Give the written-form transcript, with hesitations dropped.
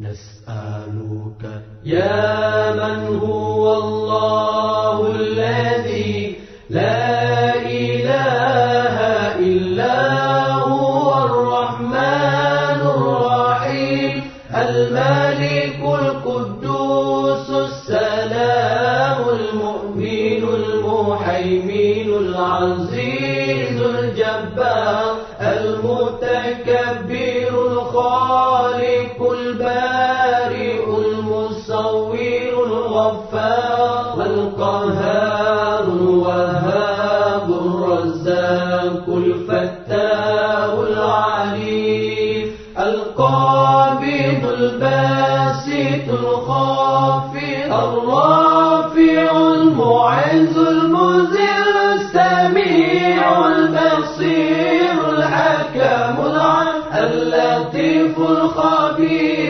نسألك يا من هو الله الذي لا إله إلا هو الرحمن الرحيم الملك القدوس السلام المؤمن المهيمن العزيز الجبار المتكبر الخالق البارئ المصور الغفار القهار الوهاب الرزاق الفتاح العليم القابض الباسط الخافض الرافع المعز